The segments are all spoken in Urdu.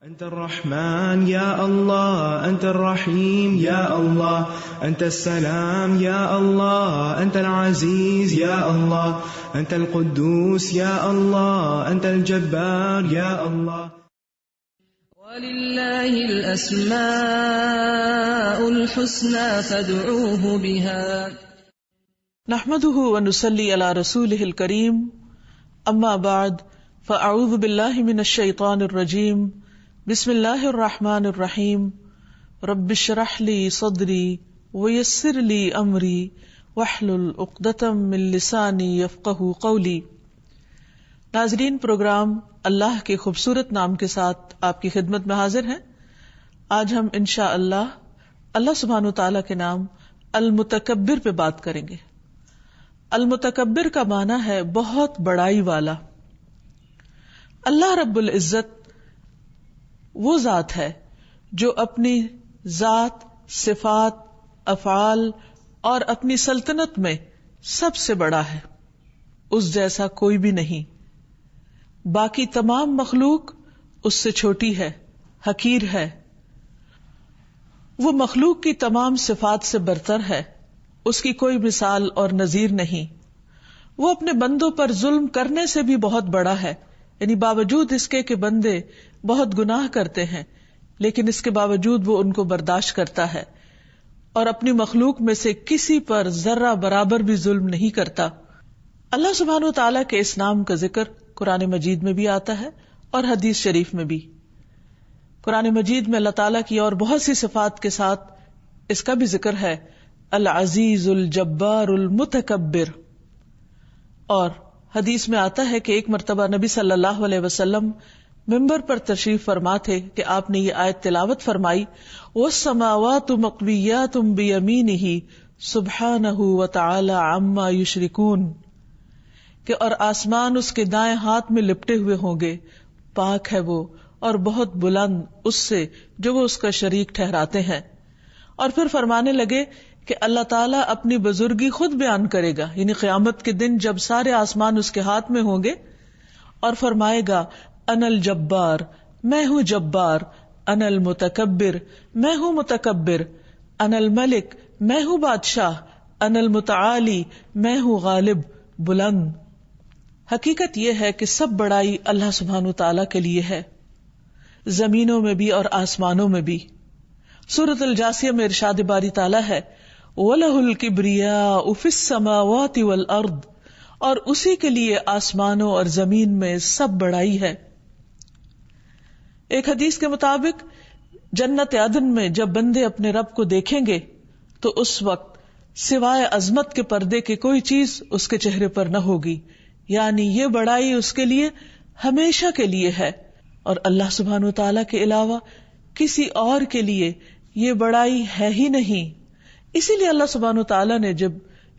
أنت الرحمن يا الله، أنت الرحيم يا الله، أنت السلام يا الله، أنت العزيز يا الله، أنت القدوس يا الله، أنت الجبار يا الله. ولله الأسماء الحسنى فادعوه بها. نحمده ونصلي على رسوله الكريم، أما بعد فأعوذ بالله من الشيطان الرجيم. بسم اللہ الرحمن الرحیم. رب اشرح لی صدری ویسر لی امری واحلل عقدۃ من لسانی یفقہوا قولی. ناظرین، پروگرام اللہ کے خوبصورت نام کے ساتھ آپ کی خدمت میں حاضر ہیں. آج ہم انشاءاللہ اللہ سبحانہ وتعالی کے نام المتکبر پہ بات کریں گے. المتکبر کا معنی ہے بہت بڑائی والا. اللہ رب العزت وہ ذات ہے جو اپنی ذات، صفات، افعال اور اپنی سلطنت میں سب سے بڑا ہے. اس جیسا کوئی بھی نہیں. باقی تمام مخلوق اس سے چھوٹی ہے، حقیر ہے. وہ مخلوق کی تمام صفات سے برتر ہے. اس کی کوئی مثال اور نظیر نہیں. وہ اپنے بندوں پر ظلم کرنے سے بھی بہت بڑا ہے، یعنی باوجود اس کے کہ بندے بہت گناہ کرتے ہیں لیکن اس کے باوجود وہ ان کو برداشت کرتا ہے اور اپنی مخلوق میں سے کسی پر ذرہ برابر بھی ظلم نہیں کرتا. اللہ سبحانہ وتعالیٰ کے اس نام کا ذکر قرآن مجید میں بھی آتا ہے اور حدیث شریف میں بھی. قرآن مجید میں اللہ تعالیٰ کی اور بہت سی صفات کے ساتھ اس کا بھی ذکر ہے، العزیز الجبار المتکبر. اور حدیث میں آتا ہے کہ ایک مرتبہ نبی صلی اللہ علیہ وسلم ممبر پر تشریف فرما تھے کہ آپ نے یہ آیت تلاوت فرمائی، وَالسَّمَاوَاتُ مَطْوِيَّاتٌ بِيَمِينِهِ سُبْحَانَهُ وَتَعَالَى عَمَّا يُشْرِكُونَ، کہ اور آسمان اس کے دائیں ہاتھ میں لپٹے ہوئے ہوں گے، پاک ہے وہ اور بہت بلند اس سے جو وہ اس کا شریک ٹھہراتے ہیں. اور پھر فرمانے لگے کہ اللہ تعالیٰ اپنی بزرگی خود بیان کرے گا، یعنی قیامت کے دن جب سارے آسمان اس کے ہاتھ میں ہوں گے، اور فرمائے گا انا الجبار، میں ہوں جبار، انا المتکبر، میں ہوں متکبر، انا الملک، میں ہوں بادشاہ، انا المتعالی، میں ہوں غالب بلند. حقیقت یہ ہے کہ سب بڑائی اللہ سبحانہ وتعالیٰ کے لیے ہے، زمینوں میں بھی اور آسمانوں میں بھی. سورۃ الجاثیہ میں ارشاد باری تعالیٰ ہے، وَلَهُ الْكِبْرِيَاءُ فِي السَّمَاوَاتِ وَالْأَرْضِ، اور اسی کے لیے آسمانوں اور زمین میں سب بڑائی ہے. ایک حدیث کے مطابق جنت عدن میں جب بندے اپنے رب کو دیکھیں گے تو اس وقت سوائے عظمت کے پردے کے کوئی چیز اس کے چہرے پر نہ ہوگی، یعنی یہ بڑائی اس کے لیے ہمیشہ کے لیے ہے، اور اللہ سبحانہ وتعالیٰ کے علاوہ کسی اور کے لیے یہ بڑائی ہے ہی نہیں. اسی لیے اللہ سبحانہ وتعالیٰ نے جب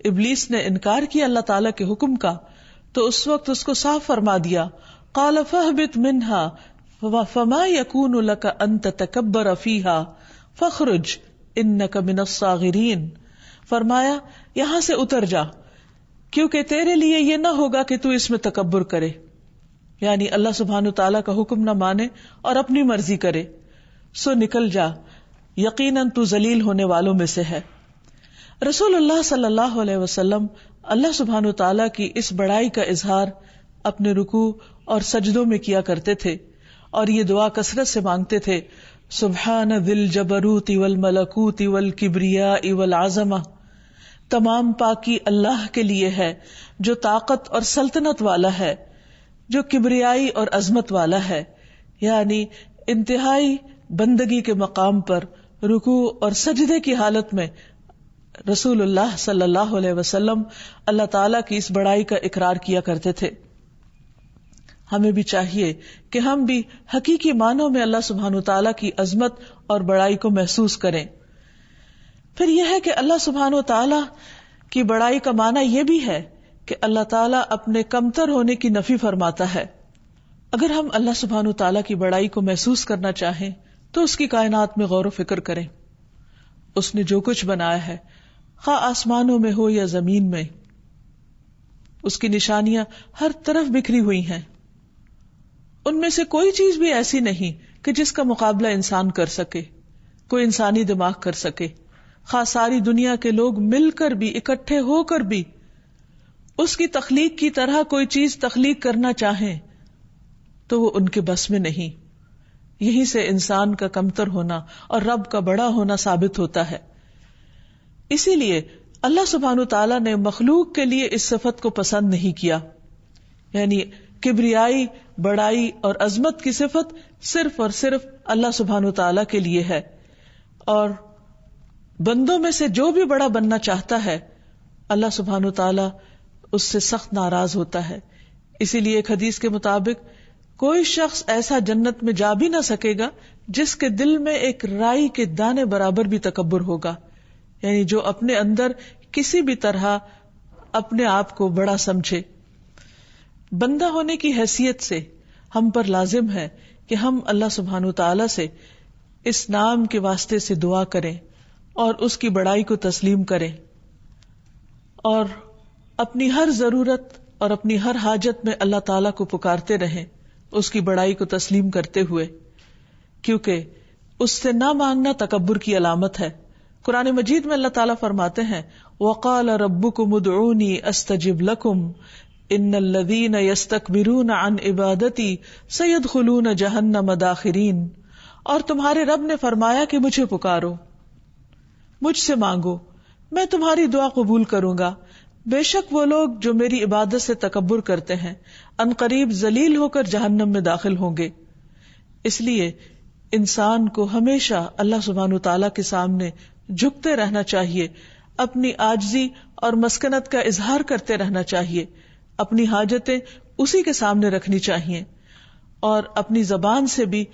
ابلیس نے انکار کیا اللہ تعالیٰ کے حکم کا تو اس وقت اس کو صاف فرما دیا، قال فاہبط منہا فما یکون لک ان تتکبر فیہا فاخرج انک من الصاغرین. فرمایا یہاں سے اتر جا، کیونکہ تیرے لیے یہ نہ ہوگا کہ تو اس میں تکبر کرے، یعنی اللہ سبحانہ تعالیٰ کا حکم نہ مانے اور اپنی مرضی کرے، سو نکل جا، یقیناً تو ذلیل ہونے والوں میں سے ہے. رسول اللہ صلی اللہ علیہ وسلم اللہ سبحانہ تعالیٰ کی اس بڑائی کا اظہار اپنے رکوع اور سجدوں میں کیا کرتے تھے اور یہ دعا کثرت سے مانگتے تھے، سبحان ذی الجبروت والملکوت والکبریاء والعظمہ. تمام پاکی اللہ کے لیے ہے جو طاقت اور سلطنت والا ہے، جو کبریائی اور عظمت والا ہے. یعنی انتہائی بندگی کے مقام پر رکوع اور سجدے کی حالت میں رسول اللہ صلی اللہ علیہ وسلم اللہ تعالیٰ کی اس بڑائی کا اقرار کیا کرتے تھے. ہمیں بھی چاہیے کہ ہم بھی حقیقی معنوں میں اللہ سبحانہ تعالیٰ کی عظمت اور بڑائی کو محسوس کریں. پھر یہ ہے کہ اللہ سبحانہ تعالیٰ کی بڑائی کا معنی یہ بھی ہے کہ اللہ تعالیٰ اپنے کمتر ہونے کی نفی فرماتا ہے. اگر ہم اللہ سبحانہ تعالیٰ کی بڑائی کو محسوس کرنا چاہیں تو اس کی کائنات میں غور و فکر کریں. اس نے جو کچھ بنایا ہے، خواہ آسمانوں میں ہو یا زمین میں، اس کی نشانیاں ہر طرف بکھری ہوئی ہیں. ان میں سے کوئی چیز بھی ایسی نہیں کہ جس کا مقابلہ انسان کر سکے، کوئی انسانی دماغ کر سکے. خاص ساری دنیا کے لوگ مل کر بھی، اکٹھے ہو کر بھی اس کی تخلیق کی طرح کوئی چیز تخلیق کرنا چاہیں تو وہ ان کے بس میں نہیں. یہیں سے انسان کا کمتر ہونا اور رب کا بڑا ہونا ثابت ہوتا ہے. اسی لیے اللہ سبحانہ وتعالی نے مخلوق کے لیے اس صفت کو پسند نہیں کیا. یعنی کبریائی، بڑائی اور عظمت کی صفت صرف اور صرف اللہ سبحانہ وتعالی کے لیے ہے، اور بندوں میں سے جو بھی بڑا بننا چاہتا ہے اللہ سبحانہ وتعالی اس سے سخت ناراض ہوتا ہے. اسی لیے ایک حدیث کے مطابق کوئی شخص ایسا جنت میں جا بھی نہ سکے گا جس کے دل میں ایک رائی کے دانے برابر بھی تکبر ہوگا، یعنی جو اپنے اندر کسی بھی طرح اپنے آپ کو بڑا سمجھے. بندہ ہونے کی حیثیت سے ہم پر لازم ہے کہ ہم اللہ سبحانہ وتعالی سے اس نام کے واسطے سے دعا کریں اور اس کی بڑائی کو تسلیم کریں، اور اپنی ہر ضرورت اور اپنی ہر حاجت میں اللہ تعالیٰ کو پکارتے رہیں اس کی بڑائی کو تسلیم کرتے ہوئے، کیونکہ اس سے نہ مانگنا تکبر کی علامت ہے. قرآن مجید میں اللہ تعالیٰ فرماتے ہیں وَقَالَ رَبُّكُمُ ادْعُونِي أَسْتَجِبْ لَكُمْ إِنَّ الَّذِينَ يَسْتَكْبِرُونَ عَنْ عِبَادَتِي سَيَدْخُلُونَ جَهَنَّمَ دَاخِرِينَ. اور تمہارے رب نے فرمایا کہ مجھے پکارو، مجھ سے مانگو، میں تمہاری دعا قبول کروں گا. بے شک وہ لوگ جو میری عبادت سے تکبر کرتے ہیں ان قریب ذلیل ہو کر جہنم میں داخل ہوں گے. اس لیے انسان کو ہمیشہ اللہ سبحانہ وتعالیٰ کے سامنے جھکتے رہنا چاہیے، اپنی عاجزی اور مسکنت کا اظہار کرتے رہنا چاہیے، اپنی حاجتیں اسی کے سامنے رکھنی چاہیے، اور اپنی زبان سے بھی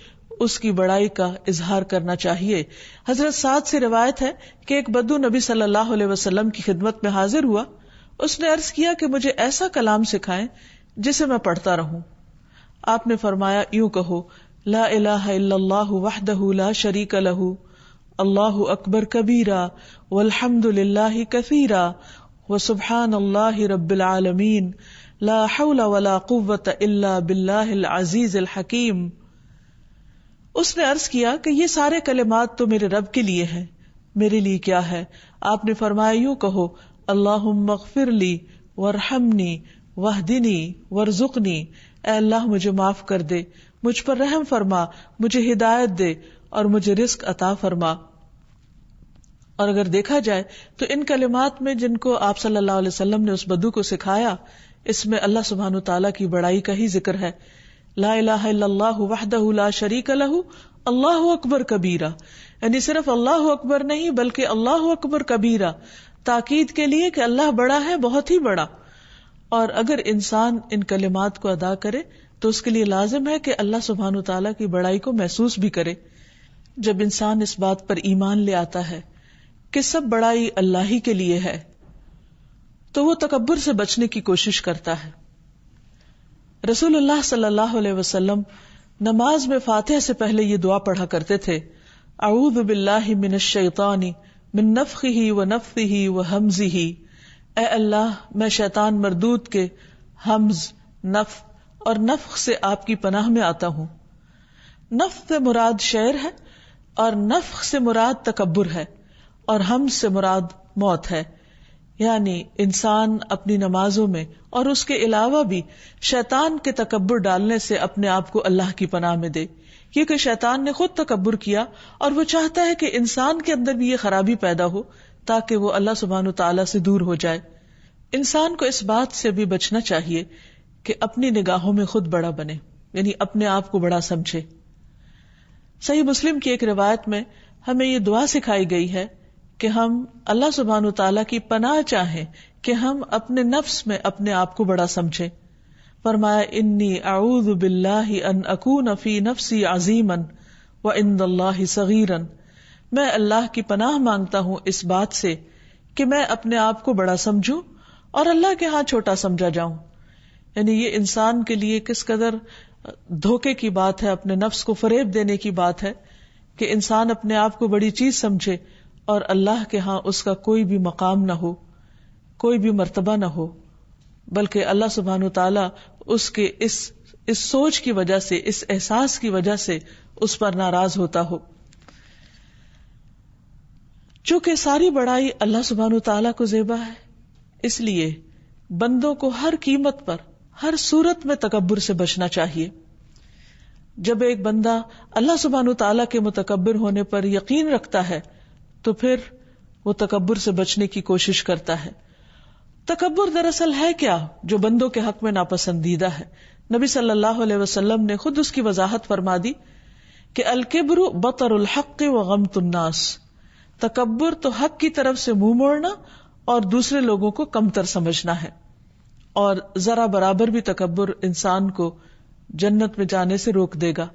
اس کی بڑائی کا اظہار کرنا چاہیے. حضرت سعد سے روایت ہے کہ ایک بدو نبی صلی اللہ علیہ وسلم کی خدمت میں حاضر ہوا. اس نے عرض کیا کہ مجھے ایسا کلام سکھائیں جسے میں پڑھتا رہوں. آپ نے فرمایا یوں کہو لا الہ الا اللہ وحدہ لا شریک لہ اللہ اکبر کبیرا والحمد للہ کثیرا وسبحان اللہ رب العالمین لا حول ولا قوۃ الا باللہ العزیز الحکیم. اس نے عرض کیا کہ یہ سارے کلمات تو میرے رب کے لیے ہیں، میرے لیے کیا ہے؟ آپ نے فرمایا یوں کہو اللہم اغفر لی وارحمنی واہدنی وارزقنی، اے اللہ مجھے معاف کر دے، مجھ پر رحم فرما، مجھے ہدایت دے اور مجھے رزق عطا فرما. اور اگر دیکھا جائے تو ان کلمات میں جن کو آپ صلی اللہ علیہ وسلم نے اس بدو کو سکھایا، اس میں اللہ سبحانہ وتعالیٰ کی بڑائی کا ہی ذکر ہے. لا الہ الا اللہ وحدہ لا شریک لہ اللہ اکبر کبیرہ، یعنی صرف اللہ اکبر نہیں بلکہ اللہ اکبر کبیرہ، تاکید کے لیے کہ اللہ بڑا ہے، بہت ہی بڑا. اور اگر انسان ان کلمات کو ادا کرے تو اس کے لیے لازم ہے کہ اللہ سبحانہ وتعالیٰ کی بڑائی کو محسوس بھی کرے. جب انسان اس بات پر ایمان لے آتا ہے کہ سب بڑائی اللہ ہی کے لیے ہے تو وہ تکبر سے بچنے کی کوشش کرتا ہے. رسول اللہ صلی اللہ علیہ وسلم نماز میں فاتحہ سے پہلے یہ دعا پڑھا کرتے تھے اعوذ باللہ من الشیطان من نفخہ ونفثہ وہمزہ، اے اللہ میں شیطان مردود کے ہمز، نفخ اور نفخ سے آپ کی پناہ میں آتا ہوں. نفخ سے مراد شعر ہے، اور نفخ سے مراد تکبر ہے، اور ہمز سے مراد موت ہے. یعنی انسان اپنی نمازوں میں اور اس کے علاوہ بھی شیطان کے تکبر ڈالنے سے اپنے آپ کو اللہ کی پناہ میں دے، کیونکہ شیطان نے خود تکبر کیا اور وہ چاہتا ہے کہ انسان کے اندر بھی یہ خرابی پیدا ہو تاکہ وہ اللہ سبحانہ وتعالیٰ سے دور ہو جائے. انسان کو اس بات سے بھی بچنا چاہیے کہ اپنی نگاہوں میں خود بڑا بنے، یعنی اپنے آپ کو بڑا سمجھے. صحیح مسلم کی ایک روایت میں ہمیں یہ دعا سکھائی گئی ہے کہ ہم اللہ سبحانہ وتعالیٰ کی پناہ چاہیں کہ ہم اپنے نفس میں اپنے آپ کو بڑا سمجھیں. فرمایا انی اعوذ باللہ ان اکون فی نفسی عظیما وعند اللہ صغیرا، میں اللہ کی پناہ مانگتا ہوں اس بات سے کہ میں اپنے آپ کو بڑا سمجھوں اور اللہ کے ہاں چھوٹا سمجھا جاؤں. یعنی یہ انسان کے لیے کس قدر دھوکے کی بات ہے، اپنے نفس کو فریب دینے کی بات ہے کہ انسان اپنے آپ کو بڑی چیز سمجھے اور اللہ کے ہاں اس کا کوئی بھی مقام نہ ہو، کوئی بھی مرتبہ نہ ہو، بلکہ اللہ سبحانہ وتعالیٰ اس کے اس سوچ کی وجہ سے، اس احساس کی وجہ سے اس پر ناراض ہوتا ہو. چونکہ ساری بڑائی اللہ سبحانہ وتعالیٰ کو زیبا ہے، اس لیے بندوں کو ہر قیمت پر ہر صورت میں تکبر سے بچنا چاہیے. جب ایک بندہ اللہ سبحانہ وتعالیٰ کے متکبر ہونے پر یقین رکھتا ہے تو پھر وہ تکبر سے بچنے کی کوشش کرتا ہے. تکبر دراصل ہے کیا جو بندوں کے حق میں ناپسندیدہ ہے؟ نبی صلی اللہ علیہ وسلم نے خود اس کی وضاحت فرما دی کہ الکبر بطر الحق وغمط الناس، تکبر تو حق کی طرف سے منہ موڑنا اور دوسرے لوگوں کو کمتر سمجھنا ہے. اور ذرا برابر بھی تکبر انسان کو جنت میں جانے سے روک دے گا.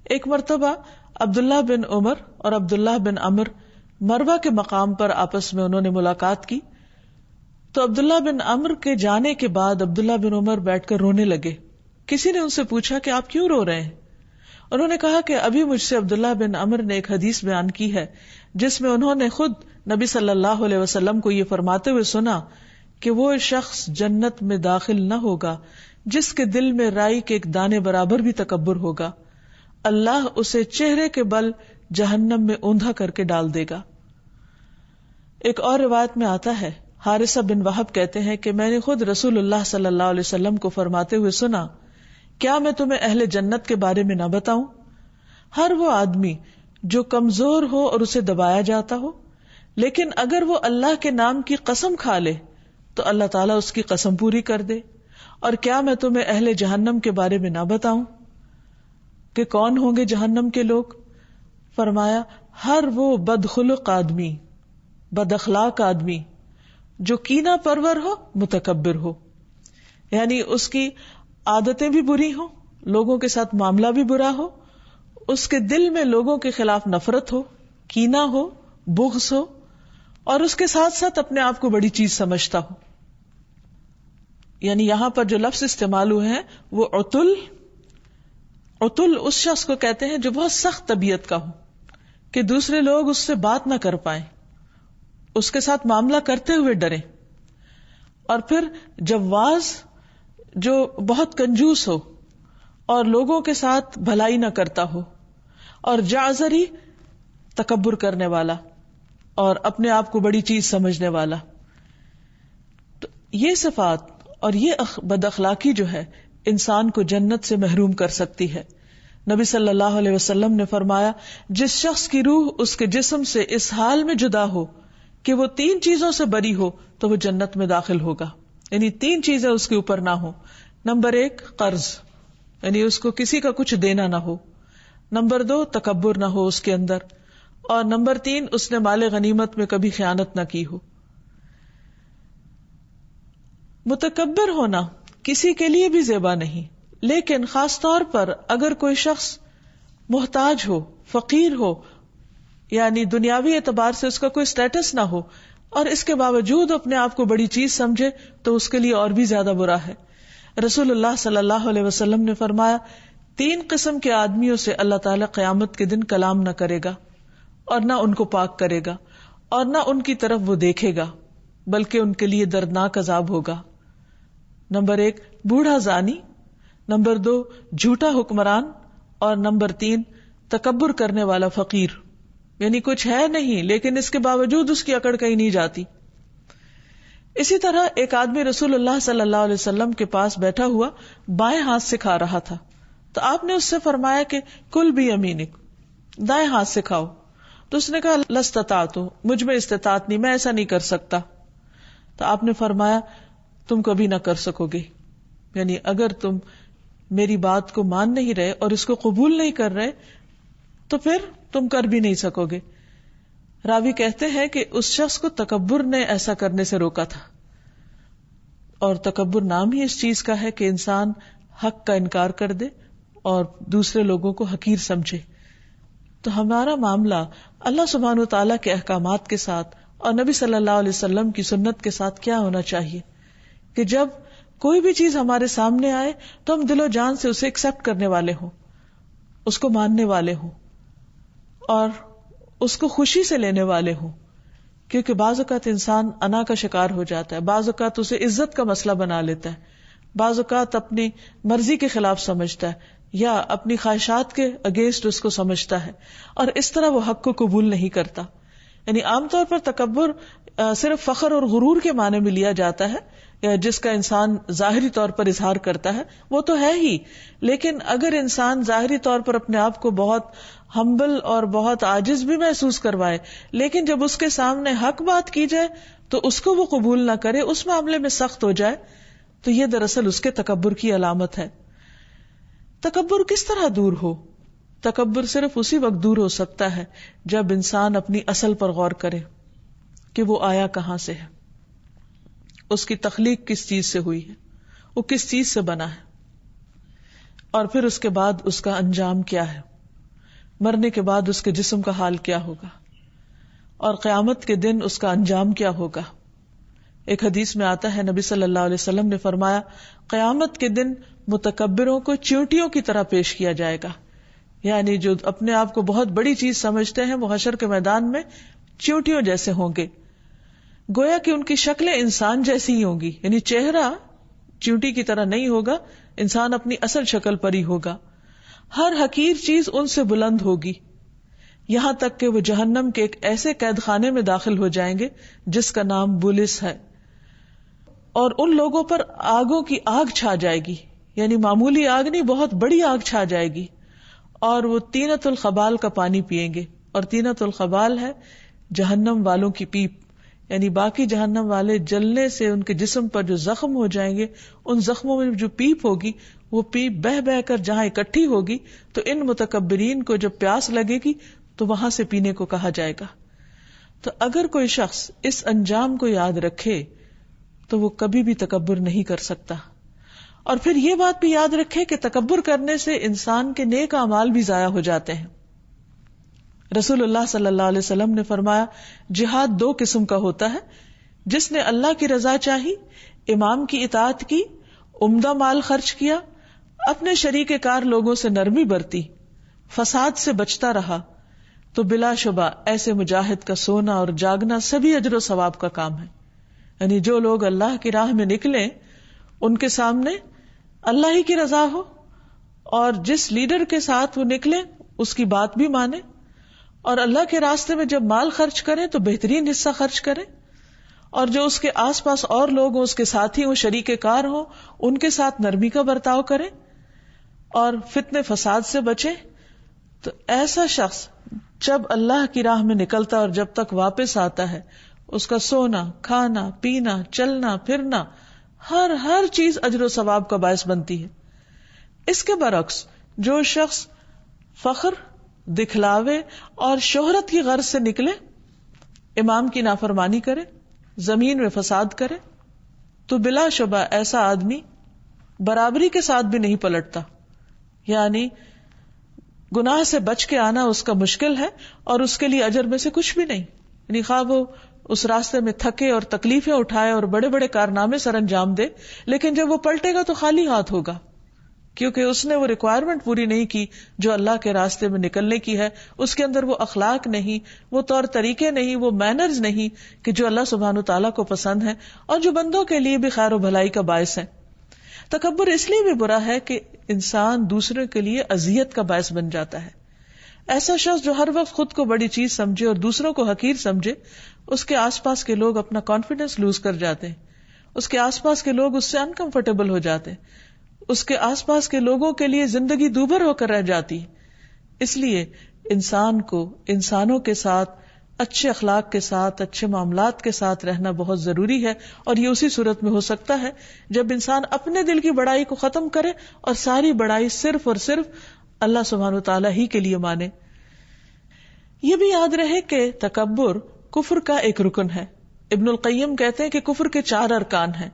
ایک مرتبہ عبداللہ بن عمر اور عبداللہ بن عمر مروہ کے مقام پر آپس میں انہوں نے ملاقات کی. تو عبداللہ بن عمر کے جانے کے بعد عبداللہ بن عمر بیٹھ کر رونے لگے. کسی نے ان سے پوچھا کہ آپ کیوں رو رہے ہیں؟ انہوں نے کہا کہ ابھی مجھ سے عبداللہ بن عمر نے ایک حدیث بیان کی ہے جس میں انہوں نے خود نبی صلی اللہ علیہ وسلم کو یہ فرماتے ہوئے سنا کہ وہ شخص جنت میں داخل نہ ہوگا جس کے دل میں رائی کے ایک دانے برابر بھی تکبر ہوگا، اللہ اسے چہرے کے بل جہنم میں اوندھا کر کے ڈال دے گا. ایک اور روایت میں آتا ہے، حارثہ بن وہب کہتے ہیں کہ میں نے خود رسول اللہ صلی اللہ علیہ وسلم کو فرماتے ہوئے سنا، کیا میں تمہیں اہل جنت کے بارے میں نہ بتاؤں؟ ہر وہ آدمی جو کمزور ہو اور اسے دبایا جاتا ہو، لیکن اگر وہ اللہ کے نام کی قسم کھا لے تو اللہ تعالیٰ اس کی قسم پوری کر دے. اور کیا میں تمہیں اہل جہنم کے بارے میں نہ بتاؤں کہ کون ہوں گے جہنم کے لوگ؟ فرمایا، ہر وہ بدخلق آدمی، بد اخلاق آدمی جو کینہ پرور ہو، متکبر ہو، یعنی اس کی عادتیں بھی بری ہوں، لوگوں کے ساتھ معاملہ بھی برا ہو، اس کے دل میں لوگوں کے خلاف نفرت ہو، کینہ ہو، بغض ہو، اور اس کے ساتھ ساتھ اپنے آپ کو بڑی چیز سمجھتا ہو. یعنی یہاں پر جو لفظ استعمال ہوئے ہیں وہ عتل اس شخص کو کہتے ہیں جو بہت سخت طبیعت کا ہو کہ دوسرے لوگ اس سے بات نہ کر پائیں، اس کے ساتھ معاملہ کرتے ہوئے ڈریں. اور پھر جواز جو بہت کنجوس ہو اور لوگوں کے ساتھ بھلائی نہ کرتا ہو، اور جعزری تکبر کرنے والا اور اپنے آپ کو بڑی چیز سمجھنے والا. تو یہ صفات اور یہ بد اخلاقی جو ہے انسان کو جنت سے محروم کر سکتی ہے. نبی صلی اللہ علیہ وسلم نے فرمایا، جس شخص کی روح اس کے جسم سے اس حال میں جدا ہو کہ وہ 3 چیزوں سے بری ہو تو وہ جنت میں داخل ہوگا. یعنی 3 چیزیں اس کے اوپر نہ ہو. نمبر 1 قرض، یعنی اس کو کسی کا کچھ دینا نہ ہو. نمبر 2 تکبر نہ ہو اس کے اندر. اور نمبر 3 اس نے مال غنیمت میں کبھی خیانت نہ کی ہو. متکبر ہونا کسی کے لیے بھی زیبا نہیں، لیکن خاص طور پر اگر کوئی شخص محتاج ہو، فقیر ہو، یعنی دنیاوی اعتبار سے اس کا کوئی سٹیٹس نہ ہو اور اس کے باوجود اپنے آپ کو بڑی چیز سمجھے تو اس کے لیے اور بھی زیادہ برا ہے. رسول اللہ صلی اللہ علیہ وسلم نے فرمایا، 3 قسم کے آدمیوں سے اللہ تعالیٰ قیامت کے دن کلام نہ کرے گا اور نہ ان کو پاک کرے گا اور نہ ان کی طرف وہ دیکھے گا، بلکہ ان کے لیے دردناک عذاب ہوگا. نمبر 1 بوڑھا زانی، نمبر 2 جھوٹا حکمران، اور نمبر 3 تکبر کرنے والا فقیر. یعنی کچھ ہے نہیں لیکن اس کے باوجود اس کی اکڑ کہیں نہیں جاتی. اسی طرح ایک آدمی رسول اللہ صلی اللہ علیہ وسلم کے پاس بیٹھا ہوا بائیں ہاتھ سے کھا رہا تھا، تو آپ نے اس سے فرمایا کہ کل بھی یمینک، دائیں ہاتھ سے کھاؤ. تو اس نے کہا لستطعت، مجھ میں استطاعت نہیں، میں ایسا نہیں کر سکتا. تو آپ نے فرمایا تم کبھی نہ کر سکو گے، یعنی اگر تم میری بات کو مان نہیں رہے اور اس کو قبول نہیں کر رہے تو پھر تم کر بھی نہیں سکو گے. راوی کہتے ہیں کہ اس شخص کو تکبر نے ایسا کرنے سے روکا تھا، اور تکبر نام ہی اس چیز کا ہے کہ انسان حق کا انکار کر دے اور دوسرے لوگوں کو حقیر سمجھے. تو ہمارا معاملہ اللہ سبحانہ وتعالیٰ کے احکامات کے ساتھ اور نبی صلی اللہ علیہ وسلم کی سنت کے ساتھ کیا ہونا چاہیے کہ جب کوئی بھی چیز ہمارے سامنے آئے تو ہم دل و جان سے اسے ایکسپٹ کرنے والے ہوں، اس کو ماننے والے ہوں اور اس کو خوشی سے لینے والے ہوں. کیونکہ بعض اوقات انسان انا کا شکار ہو جاتا ہے، بعض اوقات اسے عزت کا مسئلہ بنا لیتا ہے، بعض اوقات اپنی مرضی کے خلاف سمجھتا ہے. یا اپنی خواہشات کے اگینسٹ اس کو سمجھتا ہے، اور اس طرح وہ حق کو قبول نہیں کرتا. یعنی عام طور پر تکبر صرف فخر اور غرور کے معنی میں لیا جاتا ہے، یا جس کا انسان ظاہری طور پر اظہار کرتا ہے وہ تو ہے ہی، لیکن اگر انسان ظاہری طور پر اپنے آپ کو بہت ہمبل اور بہت عاجز بھی محسوس کروائے، لیکن جب اس کے سامنے حق بات کی جائے تو اس کو وہ قبول نہ کرے، اس معاملے میں سخت ہو جائے، تو یہ دراصل اس کے تکبر کی علامت ہے. تکبر کس طرح دور ہو؟ تکبر صرف اسی وقت دور ہو سکتا ہے جب انسان اپنی اصل پر غور کرے کہ وہ آیا کہاں سے ہے، اس کی تخلیق کس چیز سے ہوئی ہے، وہ کس چیز سے بنا ہے، اور پھر اس کے بعد اس کا انجام کیا ہے، مرنے کے بعد اس کے جسم کا حال کیا ہوگا، اور قیامت کے دن اس کا انجام کیا ہوگا. ایک حدیث میں آتا ہے نبی صلی اللہ علیہ وسلم نے فرمایا قیامت کے دن متکبروں کو چیونٹیوں کی طرح پیش کیا جائے گا. یعنی جو اپنے آپ کو بہت بڑی چیز سمجھتے ہیں وہ حشر کے میدان میں چیونٹیوں جیسے ہوں گے، گویا کہ ان کی شکلیں انسان جیسی ہی ہوں گی، یعنی چہرہ چیونٹی کی طرح نہیں ہوگا، انسان اپنی اصل شکل پر ہی ہوگا. ہر حقیر چیز ان سے بلند ہوگی، یہاں تک کہ وہ جہنم کے ایک ایسے قید خانے میں داخل ہو جائیں گے جس کا نام بولس ہے، اور ان لوگوں پر آگوں کی آگ چھا جائے گی، یعنی معمولی آگ نہیں، بہت بڑی آگ چھا جائے گی، اور وہ طینۃ الخبال کا پانی پیئیں گے. اور طینۃ الخبال ہے جہنم والوں کی پیپ، یعنی باقی جہنم والے جلنے سے ان کے جسم پر جو زخم ہو جائیں گے، ان زخموں میں جو پیپ ہوگی وہ پیپ بہ بہ کر جہاں اکٹھی ہوگی تو ان متکبرین کو جب پیاس لگے گی تو وہاں سے پینے کو کہا جائے گا. تو اگر کوئی شخص اس انجام کو یاد رکھے تو وہ کبھی بھی تکبر نہیں کر سکتا. اور پھر یہ بات بھی یاد رکھے کہ تکبر کرنے سے انسان کے نیک اعمال بھی ضائع ہو جاتے ہیں. رسول اللہ صلی اللہ علیہ وسلم نے فرمایا جہاد 2 قسم کا ہوتا ہے، جس نے اللہ کی رضا چاہی، امام کی اطاعت کی، عمدہ مال خرچ کیا، اپنے شریک کار لوگوں سے نرمی برتی، فساد سے بچتا رہا، تو بلا شبہ ایسے مجاہد کا سونا اور جاگنا سبھی اجر و ثواب کا کام ہے. یعنی جو لوگ اللہ کی راہ میں نکلیں ان کے سامنے اللہ ہی کی رضا ہو، اور جس لیڈر کے ساتھ وہ نکلے اس کی بات بھی مانے، اور اللہ کے راستے میں جب مال خرچ کریں تو بہترین حصہ خرچ کریں، اور جو اس کے آس پاس اور لوگ ہوں، اس کے ساتھی ہوں، شریک کار ہوں، ان کے ساتھ نرمی کا برتاؤ کریں اور فتنے فساد سے بچیں. تو ایسا شخص جب اللہ کی راہ میں نکلتا اور جب تک واپس آتا ہے اس کا سونا، کھانا، پینا، چلنا پھرنا، ہر چیز اجر و ثواب کا باعث بنتی ہے. اس کے برعکس جو شخص فخر، دکھلاوے اور شہرت کی غرض سے نکلے، امام کی نافرمانی کرے، زمین میں فساد کرے، تو بلا شبہ ایسا آدمی برابری کے ساتھ بھی نہیں پلٹتا. یعنی گناہ سے بچ کے آنا اس کا مشکل ہے، اور اس کے لیے اجر میں سے کچھ بھی نہیں. یعنی خواہ وہ اس راستے میں تھکے اور تکلیفیں اٹھائے اور بڑے بڑے کارنامے سر انجام دے، لیکن جب وہ پلٹے گا تو خالی ہاتھ ہوگا، کیونکہ اس نے وہ ریکوائرمنٹ پوری نہیں کی جو اللہ کے راستے میں نکلنے کی ہے. اس کے اندر وہ اخلاق نہیں، وہ طور طریقے نہیں، وہ مینرز نہیں کہ جو اللہ سبحانہ وتعالیٰ کو پسند ہے اور جو بندوں کے لیے بھی خیر و بھلائی کا باعث ہے. تکبر اس لیے بھی برا ہے کہ انسان دوسرے کے لیے اذیت کا باعث بن جاتا ہے. ایسا شخص جو ہر وقت خود کو بڑی چیز سمجھے اور دوسروں کو حقیر سمجھے، اس کے آس پاس کے لوگ اپنا کانفیڈنس لوز کر جاتے ہیں، اس کے آس پاس کے لوگ اس سے انکمفرٹیبل ہو جاتے ہیں، اس کے آس پاس کے لوگوں کے لیے زندگی دوبھر ہو کر رہ جاتی ہے. اس لیے انسان کو انسانوں کے ساتھ اچھے اخلاق کے ساتھ، اچھے معاملات کے ساتھ رہنا بہت ضروری ہے، اور یہ اسی صورت میں ہو سکتا ہے جب انسان اپنے دل کی بڑائی کو ختم کرے اور ساری بڑائی صرف اور صرف اللہ سبحانہ وتعالیٰ ہی کے لیے مانے. یہ بھی یاد رہے کہ تکبر کفر کا ایک رکن ہے. ابن القیم کہتے ہیں کہ کفر کے 4 ارکان ہیں.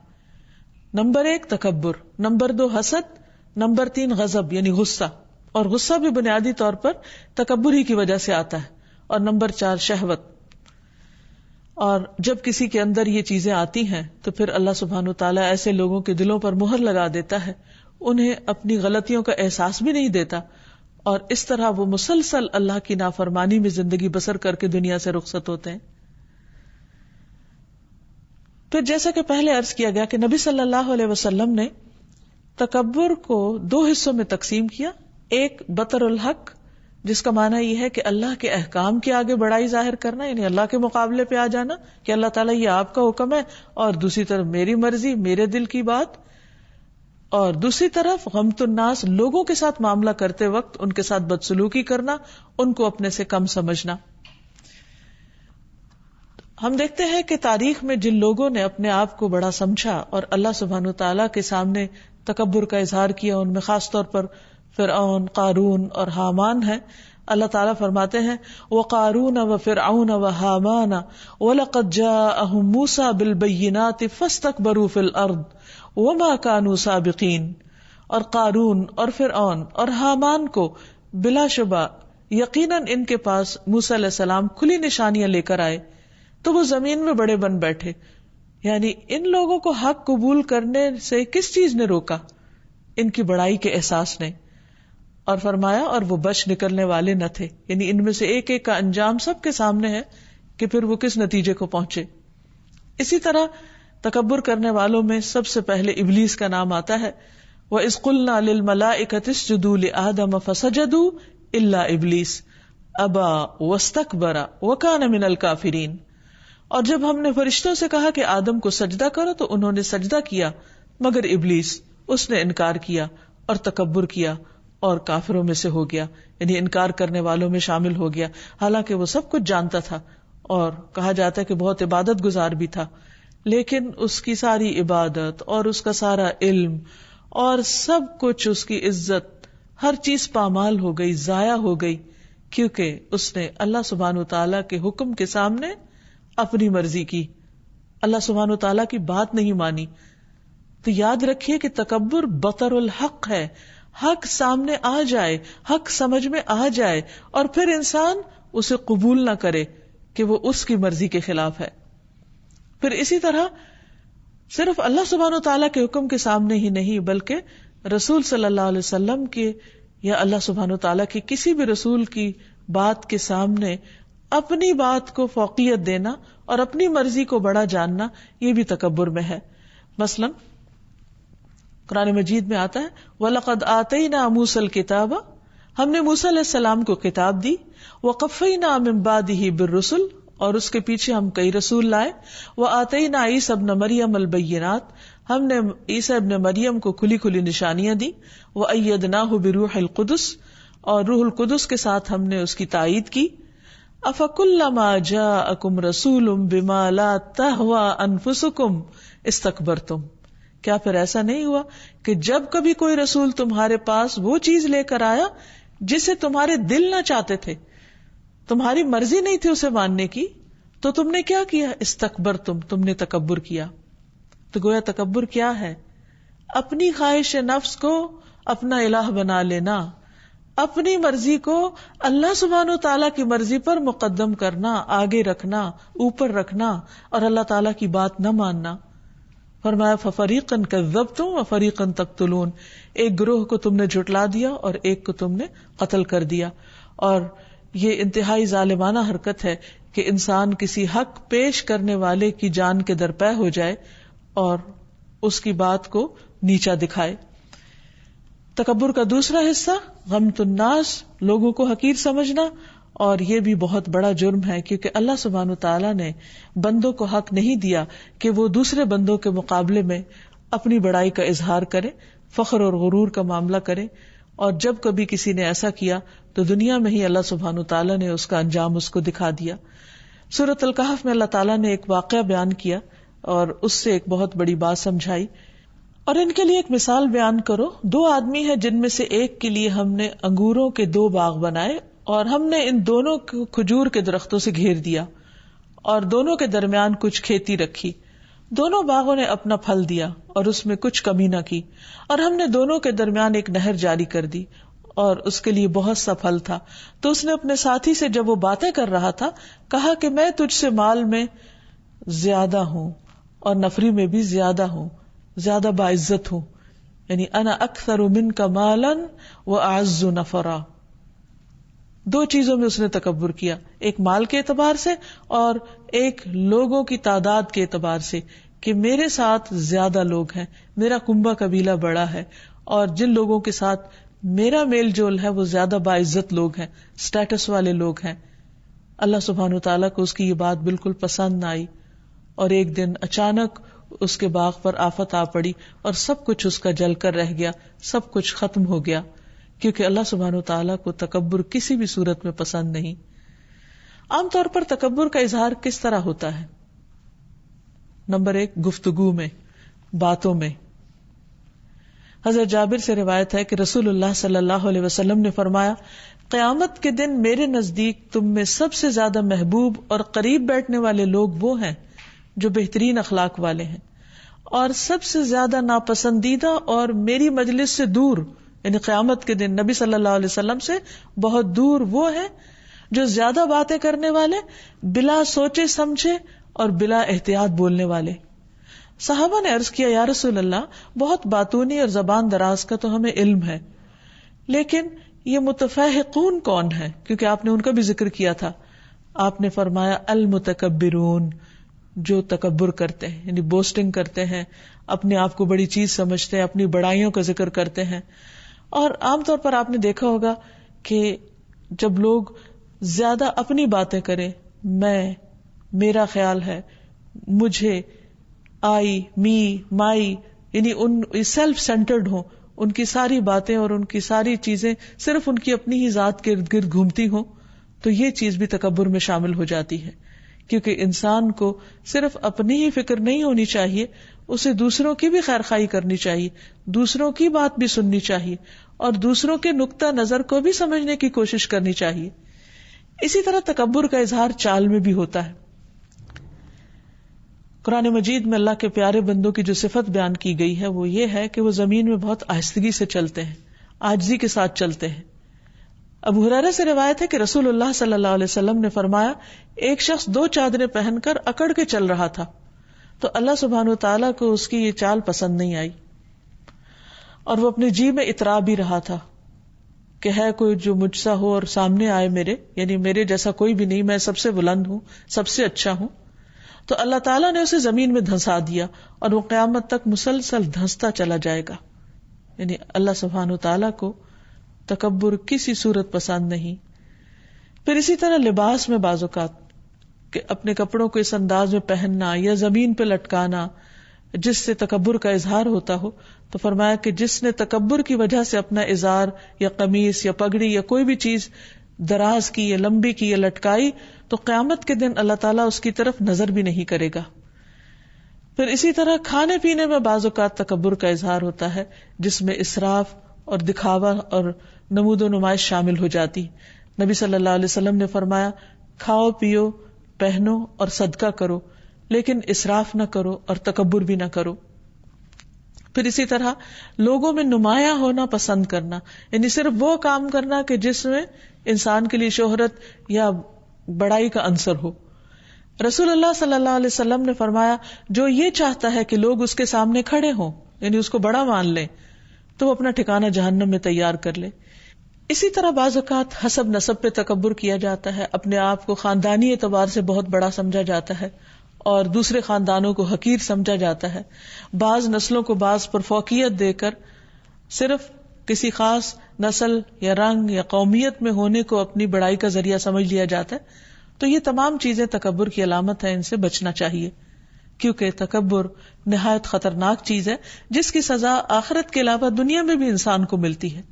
نمبر 1 تکبر، نمبر 2 حسد، نمبر 3 غضب یعنی غصہ، اور غصہ بھی بنیادی طور پر تکبر ہی کی وجہ سے آتا ہے، اور نمبر 4 شہوت. اور جب کسی کے اندر یہ چیزیں آتی ہیں تو پھر اللہ سبحانہ وتعالیٰ ایسے لوگوں کے دلوں پر مہر لگا دیتا ہے، انہیں اپنی غلطیوں کا احساس بھی نہیں دیتا، اور اس طرح وہ مسلسل اللہ کی نافرمانی میں زندگی بسر کر کے دنیا سے رخصت ہوتے ہیں. پھر جیسا کہ پہلے عرض کیا گیا کہ نبی صلی اللہ علیہ وسلم نے تکبر کو 2 حصوں میں تقسیم کیا. ایک بطر الحق جس کا معنی یہ ہے کہ اللہ کے احکام کے آگے بڑائی ظاہر کرنا، یعنی اللہ کے مقابلے پہ آ جانا کہ اللہ تعالیٰ یہ آپ کا حکم ہے، اور دوسری طرف میری مرضی، میرے دل کی بات. اور دوسری طرف غمت الناس، لوگوں کے ساتھ معاملہ کرتے وقت ان کے ساتھ بدسلوکی کرنا، ان کو اپنے سے کم سمجھنا. ہم دیکھتے ہیں کہ تاریخ میں جن لوگوں نے اپنے آپ کو بڑا سمجھا اور اللہ سبحانہ وتعالیٰ کے سامنے تکبر کا اظہار کیا، ان میں خاص طور پر فرعون، قارون اور حامان ہیں. اللہ تعالیٰ فرماتے ہیں وَقَارُونَ وَفِرْعَوْنَ وَحَامَانَ وَلَقَدْ جَاءَهُم مُوسَىٰ بِالْبَيِّنَاتِ فَاسْتَكْبَرُوا فِي الْأَرْضِ وَمَا كَانُوا سَابِقِينَ. اور قارون اور فرعون اور حامان کو بلا شبہ یقیناً ان کے پاس موسیٰ علیہ السلام کھلی نشانیاں لے کر آئے تو وہ زمین میں بڑے بن بیٹھے. یعنی ان لوگوں کو حق قبول کرنے سے کس چیز نے روکا؟ ان کی بڑائی کے احساس نے. اور فرمایا اور وہ بچ نکلنے والے نہ تھے، یعنی ان میں سے ایک ایک کا انجام سب کے سامنے ہے کہ پھر وہ کس نتیجے کو پہنچے. اسی طرح تکبر کرنے والوں میں سب سے پہلے ابلیس کا نام آتا ہے. وَإِذْ قُلْنَا لِلْمَلَائِكَةِ اسْجُدُوا لِآدَمَ فَسَجَدُوا إِلَّا إِبْلِيسَ أَبَى وَاسْتَكْبَرَ وَكَانَ مِنَ الْكَافِرِينَ. اور جب ہم نے فرشتوں سے کہا کہ آدم کو سجدہ کرو تو انہوں نے سجدہ کیا مگر ابلیس، اس نے انکار کیا اور تکبر کیا اور کافروں میں سے ہو گیا، یعنی انکار کرنے والوں میں شامل ہو گیا، حالانکہ وہ سب کچھ جانتا تھا اور کہا جاتا ہے کہ بہت عبادت گزار بھی تھا. لیکن اس کی ساری عبادت اور اس کا سارا علم اور سب کچھ، اس کی عزت، ہر چیز پامال ہو گئی، ضائع ہو گئی، کیونکہ اس نے اللہ سبحانہ وتعالیٰ کے حکم کے سامنے اپنی مرضی کی، اللہ سبحانہ وتعالیٰ کی بات نہیں مانی. تو یاد رکھیے کہ تکبر بطر الحق ہے. حق سامنے آ جائے، حق سمجھ میں آ جائے اور پھر انسان اسے قبول نہ کرے کہ وہ اس کی مرضی کے خلاف ہے. پھر اسی طرح صرف اللہ سبحانہ وتعالیٰ کے حکم کے سامنے ہی نہیں بلکہ رسول صلی اللہ علیہ وسلم کے یا اللہ سبحانہ وتعالیٰ کی کسی بھی رسول کی بات کے سامنے اپنی بات کو فوقیت دینا اور اپنی مرضی کو بڑا جاننا، یہ بھی تکبر میں ہے. مثلا قرآن مجید میں آتا ہے وَلَقَدْ آتَيْنَا مُوسَى الْكِتَابَ، ہم نے موسیٰ علیہ السلام کو کتاب دی. وَقَفَّيْنَا مِن بَعْدِهِ بِالرُّسُلِ، اور اس کے پیچھے ہم کئی رسول لائے. وَآتَيْنَا عِيسَى ابْنَ مَرْيَمَ الْبَيِّنَاتِ، ہم نے عیسیٰ ابن مریم کو کھلی کھلی نشانیاں دی. وَأَيَّدْنَاهُ بِرُوحِ الْقُدُسِ، اور روح القدس کے ساتھ ہم نے اس کی تائید کی. أَفَكُلَّمَا جَاءَكُمْ رَسُولٌ بِمَا لَا تَهْوَىٰ أَنفُسُكُمْ اسْتَكْبَرْتُمْ، کیا پھر ایسا نہیں ہوا کہ جب کبھی کوئی رسول تمہارے پاس وہ چیز لے کر آیا جسے تمہارے دل نہ چاہتے تھے، تمہاری مرضی نہیں تھی اسے ماننے کی، تو تم نے کیا کیا؟ استکبرتم، تم نے تکبر کیا. تو گویا تکبر کیا ہے؟ اپنی خواہش نفس کو اپنا الہ بنا لینا، اپنی مرضی کو اللہ سبحانہ و تعالیٰ کی مرضی پر مقدم کرنا، آگے رکھنا، اوپر رکھنا اور اللہ تعالیٰ کی بات نہ ماننا. فرمایا فَفَرِيقًا كَذَّبْتُمْ وَفَرِيقًا تَقْتُلُونَ، ایک گروہ کو تم نے جھٹلا دیا اور ایک کو تم نے قتل کر دیا. اور یہ انتہائی ظالمانہ حرکت ہے کہ انسان کسی حق پیش کرنے والے کی جان کے درپے ہو جائے اور اس کی بات کو نیچا دکھائے. تکبر کا دوسرا حصہ غمت الناس، لوگوں کو حقیر سمجھنا، اور یہ بھی بہت بڑا جرم ہے کیونکہ اللہ سبحانہ وتعالیٰ نے بندوں کو حق نہیں دیا کہ وہ دوسرے بندوں کے مقابلے میں اپنی بڑائی کا اظہار کرے، فخر اور غرور کا معاملہ کرے. اور جب کبھی کسی نے ایسا کیا تو دنیا میں ہی اللہ سبحانہ وتعالیٰ نے اس کا انجام اس کو دکھا دیا. سورۃ الکہف میں اللہ تعالیٰ نے ایک واقعہ بیان کیا اور اس سے ایک بہت بڑی بات سمجھائی. اور ان کے لیے ایک مثال بیان کرو، 2 آدمی ہیں جن میں سے ایک کے لیے ہم نے انگوروں کے 2 باغ بنائے اور ہم نے ان دونوں کو کھجور کے درختوں سے گھیر دیا اور دونوں کے درمیان کچھ کھیتی رکھی. دونوں باغوں نے اپنا پھل دیا اور اس میں کچھ کمی نہ کی، اور ہم نے دونوں کے درمیان ایک نہر جاری کر دی اور اس کے لیے بہت سا پھل تھا. تو اس نے اپنے ساتھی سے جب وہ باتیں کر رہا تھا کہا کہ میں تجھ سے مال میں زیادہ ہوں اور نفری میں بھی زیادہ ہوں، زیادہ باعزت ہوں، یعنی انا اکثر منک مالا واعز نفرا. 2 چیزوں میں اس نے تکبر کیا، ایک مال کے اعتبار سے اور ایک لوگوں کی تعداد کے اعتبار سے کہ میرے ساتھ زیادہ لوگ ہیں، میرا کنبہ قبیلہ بڑا ہے، اور جن لوگوں کے ساتھ میرا میل جول ہے وہ زیادہ باعزت لوگ ہیں، سٹیٹس والے لوگ ہیں. اللہ سبحانہ وتعالیٰ کو اس کی یہ بات بالکل پسند نہ آئی، اور ایک دن اچانک اس کے باغ پر آفت آ پڑی اور سب کچھ اس کا جل کر رہ گیا، سب کچھ ختم ہو گیا، کیونکہ اللہ سبحانہ وتعالیٰ کو تکبر کسی بھی صورت میں پسند نہیں. عام طور پر تکبر کا اظہار کس طرح ہوتا ہے؟ نمبر 1، گفتگو میں، باتوں میں. حضرت جابر سے روایت ہے کہ رسول اللہ صلی اللہ علیہ وسلم نے فرمایا، قیامت کے دن میرے نزدیک تم میں سب سے زیادہ محبوب اور قریب بیٹھنے والے لوگ وہ ہیں جو بہترین اخلاق والے ہیں، اور سب سے زیادہ ناپسندیدہ اور میری مجلس سے دور، یعنی قیامت کے دن نبی صلی اللہ علیہ وسلم سے بہت دور وہ ہیں جو زیادہ باتیں کرنے والے، بلا سوچے سمجھے اور بلا احتیاط بولنے والے. صحابہ نے عرض کیا، یا رسول اللہ، بہت باتونی اور زبان دراز کا تو ہمیں علم ہے، لیکن یہ متفحقون کون ہے؟ کیونکہ آپ نے ان کا بھی ذکر کیا تھا. آپ نے فرمایا، المتکبرون، جو تکبر کرتے ہیں، یعنی بوسٹنگ کرتے ہیں، اپنے آپ کو بڑی چیز سمجھتے ہیں، اپنی بڑائیوں کا ذکر کرتے ہیں. اور عام طور پر آپ نے دیکھا ہوگا کہ جب لوگ زیادہ اپنی باتیں کریں، میں، میرا خیال ہے، مجھے، آئی، می، مائی، یعنی ان سیلف سینٹرڈ ہوں، ان کی ساری باتیں اور ان کی ساری چیزیں صرف ان کی اپنی ہی ذات کے ارد گرد گھومتی ہوں، تو یہ چیز بھی تکبر میں شامل ہو جاتی ہے. کیونکہ انسان کو صرف اپنی ہی فکر نہیں ہونی چاہیے، اسے دوسروں کی بھی خیر خواہی کرنی چاہیے، دوسروں کی بات بھی سننی چاہیے، اور دوسروں کے نقطہ نظر کو بھی سمجھنے کی کوشش کرنی چاہیے. اسی طرح تکبر کا اظہار چال میں بھی ہوتا ہے. قرآن مجید میں اللہ کے پیارے بندوں کی جو صفت بیان کی گئی ہے وہ یہ ہے کہ وہ زمین میں بہت آہستگی سے چلتے ہیں، عاجزی کے ساتھ چلتے ہیں. ابو ہریرہ سے روایت ہے کہ رسول اللہ صلی اللہ علیہ وسلم نے فرمایا، ایک شخص 2 چادریں پہن کر اکڑ کے چل رہا تھا، تو اللہ سبحانہ وتعالیٰ کو اس کی یہ چال پسند نہیں آئی، اور وہ اپنے جی میں اترا بھی رہا تھا کہ ہے کوئی جو مجھ سا ہو اور سامنے آئے میرے، یعنی میرے جیسا کوئی بھی نہیں، میں سب سے بلند ہوں، سب سے اچھا ہوں. تو اللہ تعالیٰ نے اسے زمین میں دھنسا دیا اور وہ قیامت تک مسلسل دھنستا چلا جائے گا. یعنی اللہ سبحانہ وتعالیٰ کو تکبر کسی صورت پسند نہیں. پھر اسی طرح لباس میں بعض اوقات کہ اپنے کپڑوں کو اس انداز میں پہننا یا زمین پہ لٹکانا جس سے تکبر کا اظہار ہوتا ہو، تو فرمایا کہ جس نے تکبر کی وجہ سے اپنا ازار یا قمیص یا پگڑی یا کوئی بھی چیز دراز کی یا لمبی کی یا لٹکائی، تو قیامت کے دن اللہ تعالیٰ اس کی طرف نظر بھی نہیں کرے گا. پھر اسی طرح کھانے پینے میں بعض اوقات تکبر کا اظہار ہوتا ہے جس میں اسراف اور دکھاوا اور نمود و نمائش شامل ہو جاتی. نبی صلی اللہ علیہ وسلم نے فرمایا، کھاؤ پیو پہنو اور صدقہ کرو، لیکن اسراف نہ کرو اور تکبر بھی نہ کرو. پھر اسی طرح لوگوں میں نمایاں ہونا پسند کرنا، یعنی صرف وہ کام کرنا کہ جس میں انسان کے لیے شہرت یا بڑائی کا عنصر ہو. رسول اللہ صلی اللہ علیہ وسلم نے فرمایا، جو یہ چاہتا ہے کہ لوگ اس کے سامنے کھڑے ہوں، یعنی اس کو بڑا مان لیں، تو وہ اپنا ٹھکانہ جہنم میں تیار کر لے. اسی طرح بعض اوقات حسب نسب پہ تکبر کیا جاتا ہے، اپنے آپ کو خاندانی اعتبار سے بہت بڑا سمجھا جاتا ہے اور دوسرے خاندانوں کو حقیر سمجھا جاتا ہے. بعض نسلوں کو بعض پر فوقیت دے کر صرف کسی خاص نسل یا رنگ یا قومیت میں ہونے کو اپنی بڑائی کا ذریعہ سمجھ لیا جاتا ہے. تو یہ تمام چیزیں تکبر کی علامت ہے، ان سے بچنا چاہیے، کیونکہ تکبر نہایت خطرناک چیز ہے جس کی سزا آخرت کے علاوہ دنیا میں بھی انسان کو ملتی ہے.